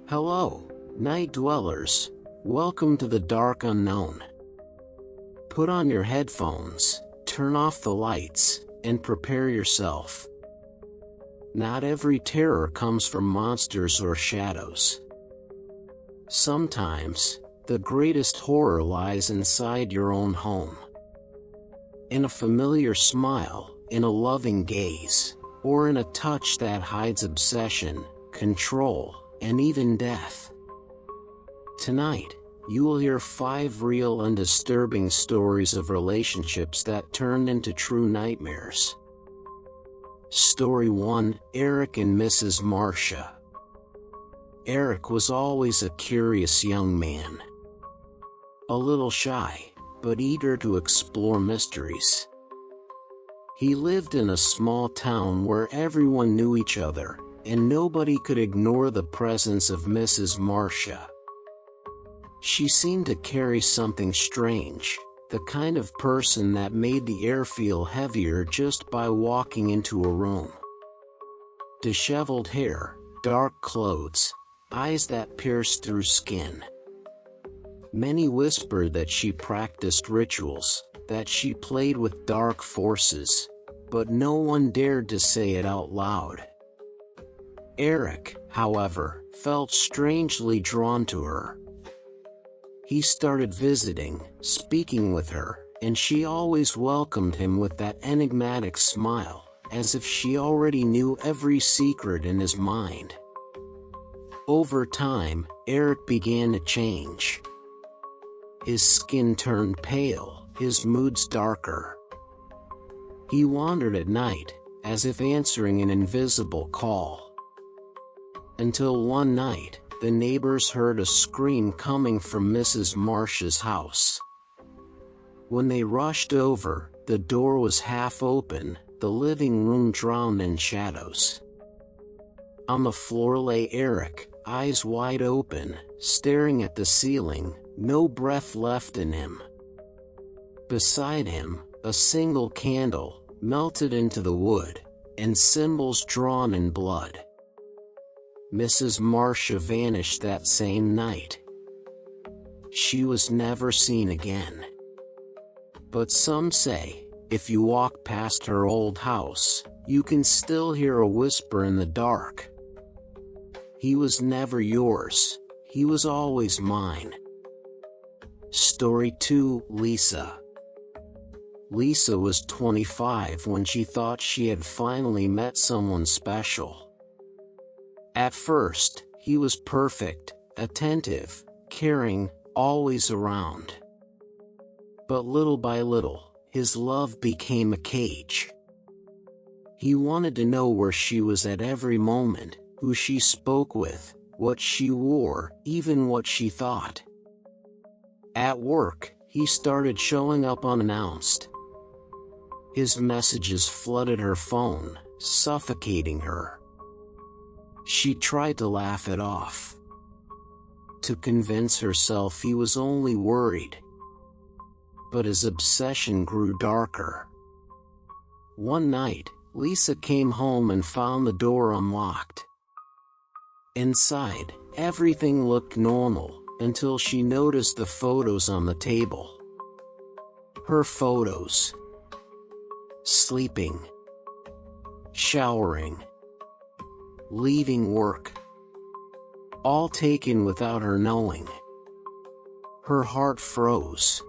Hello, night dwellers. Welcome to the Dark Unknown. Put on your headphones, turn off the lights, and prepare yourself. Not every terror comes from monsters or shadows. Sometimes, the greatest horror lies inside your own home. In a familiar smile, in a loving gaze, or in a touch that hides obsession, control, and even death. Tonight, you will hear 5 real and disturbing stories of relationships that turned into true nightmares. Story 1: Eric and Mrs. Marcia. Eric was always a curious young man. A little shy, but eager to explore mysteries. He lived in a small town where everyone knew each other, and nobody could ignore the presence of Mrs. Marcia. She seemed to carry something strange, the kind of person that made the air feel heavier just by walking into a room. Disheveled hair, dark clothes, eyes that pierced through skin. Many whispered that she practiced rituals, that she played with dark forces, but no one dared to say it out loud. Eric, however, felt strangely drawn to her. He started visiting, speaking with her, and she always welcomed him with that enigmatic smile, as if she already knew every secret in his mind. Over time, Eric began to change. His skin turned pale, his moods darker. He wandered at night, as if answering an invisible call. Until one night, the neighbors heard a scream coming from Mrs. Marcia's house. When they rushed over, the door was half open, the living room drowned in shadows. On the floor lay Eric, eyes wide open, staring at the ceiling, no breath left in him. Beside him, a single candle, melted into the wood, and symbols drawn in blood. Mrs. Marcia vanished that same night. She was never seen again. But some say, if you walk past her old house, you can still hear a whisper in the dark. He was never yours, he was always mine. Story 2: Lisa. Lisa was 25 when she thought she had finally met someone special. At first, he was perfect, attentive, caring, always around. But little by little, his love became a cage. He wanted to know where she was at every moment, who she spoke with, what she wore, even what she thought. At work, he started showing up unannounced. His messages flooded her phone, suffocating her. She tried to laugh it off, to convince herself he was only worried. But his obsession grew darker. One night, Lisa came home and found the door unlocked. Inside, everything looked normal, until she noticed the photos on the table. Her photos. Sleeping. Showering. Leaving work. All taken without her knowing. Her heart froze.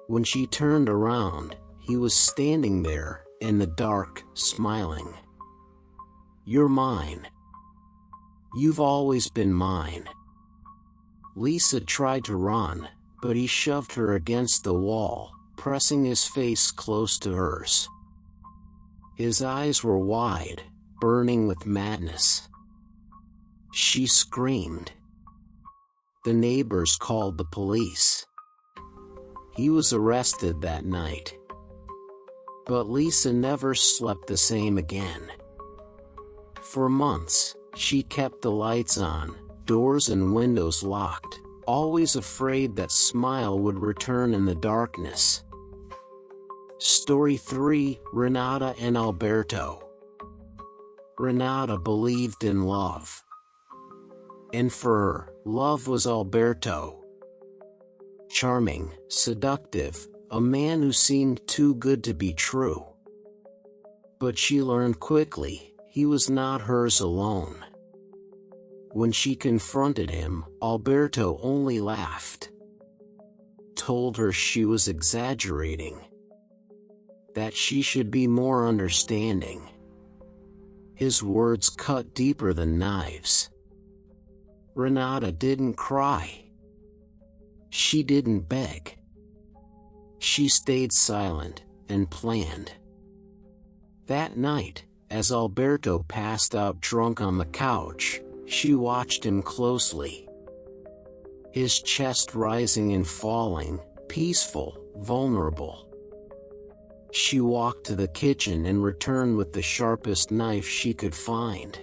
When she turned around, he was standing there, in the dark, smiling. "You're mine. You've always been mine." Lisa tried to run, but he shoved her against the wall, pressing his face close to hers. His eyes were wide, burning with madness. She screamed. The neighbors called the police. He was arrested that night. But Lisa never slept the same again. For months, she kept the lights on, doors and windows locked, always afraid that smile would return in the darkness. Story 3: Renata and Alberto. Renata believed in love. And for her, love was Alberto. Charming, seductive, a man who seemed too good to be true. But she learned quickly, he was not hers alone. When she confronted him, Alberto only laughed. Told her she was exaggerating. That she should be more understanding. His words cut deeper than knives. Renata didn't cry. She didn't beg. She stayed silent and planned. That night, as Alberto passed out drunk on the couch, she watched him closely. His chest rising and falling, peaceful, vulnerable. She walked to the kitchen and returned with the sharpest knife she could find.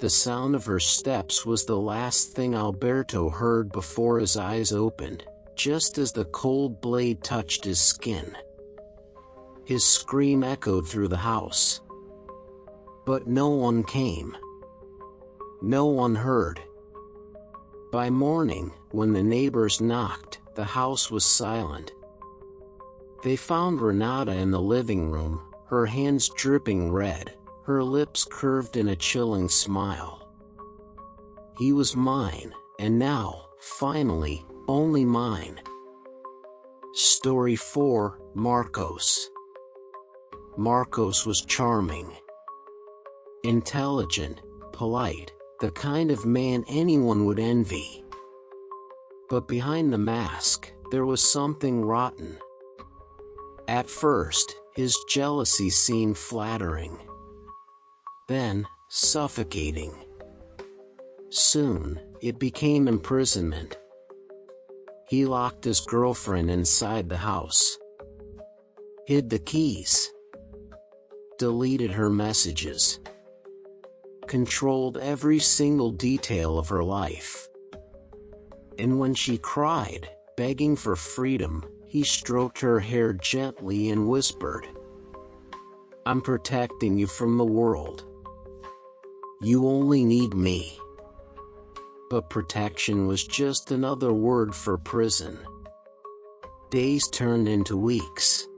The sound of her steps was the last thing Alberto heard before his eyes opened, just as the cold blade touched his skin. His scream echoed through the house. But no one came. No one heard. By morning, when the neighbors knocked, the house was silent. They found Renata in the living room, her hands dripping red, her lips curved in a chilling smile. He was mine, and now, finally, only mine. Story 4, Marcos. Marcos was charming. Intelligent, polite, the kind of man anyone would envy. But behind the mask, there was something rotten. At first, his jealousy seemed flattering. Then, suffocating. Soon, it became imprisonment. He locked his girlfriend inside the house. Hid the keys. Deleted her messages. Controlled every single detail of her life. And when she cried, begging for freedom, he stroked her hair gently and whispered, "I'm protecting you from the world. You only need me." But protection was just another word for prison. Days turned into weeks.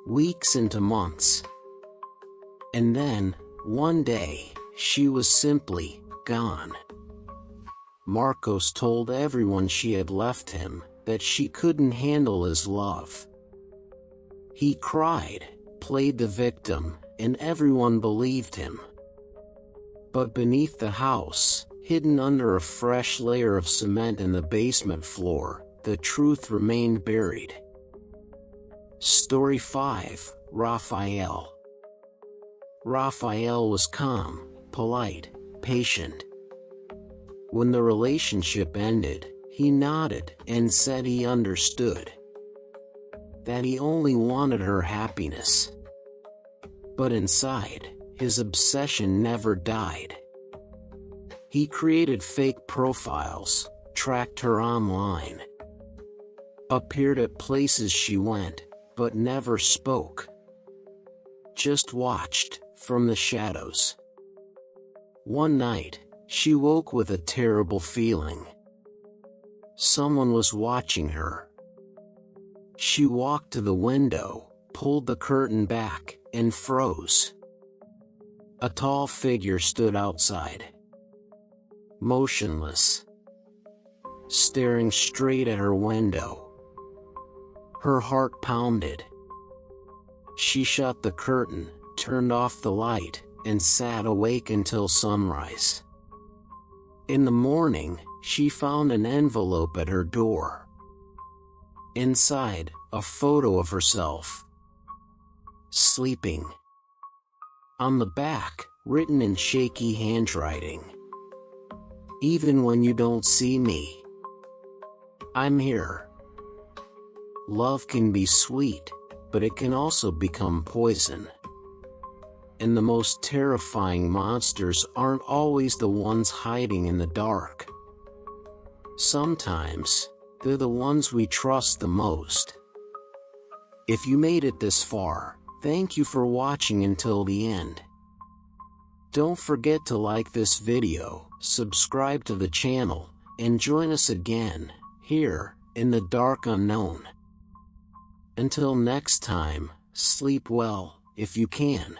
Weeks into months. And then, one day, she was simply gone. Marcos told everyone she had left him, that she couldn't handle his love. He cried, played the victim, and everyone believed him. But beneath the house, hidden under a fresh layer of cement in the basement floor, the truth remained buried. Story 5, Rafael. Rafael was calm, polite, patient. When the relationship ended, he nodded and said he understood. That he only wanted her happiness. But inside, his obsession never died. He created fake profiles, tracked her online. Appeared at places she went, but never spoke. Just watched, from the shadows. One night, she woke with a terrible feeling. Someone was watching her. She walked to the window, pulled the curtain back, and froze. A tall figure stood outside. Motionless. Staring straight at her window. Her heart pounded. She shut the curtain, turned off the light, and sat awake until sunrise. In the morning, she found an envelope at her door. Inside, a photo of herself. Sleeping. On the back, written in shaky handwriting. "Even when you don't see me, I'm here." Love can be sweet, but it can also become poison. And the most terrifying monsters aren't always the ones hiding in the dark. Sometimes, they're the ones we trust the most. If you made it this far, thank you for watching until the end. Don't forget to like this video, subscribe to the channel, and join us again, here, in the Dark Unknown. Until next time, sleep well, if you can.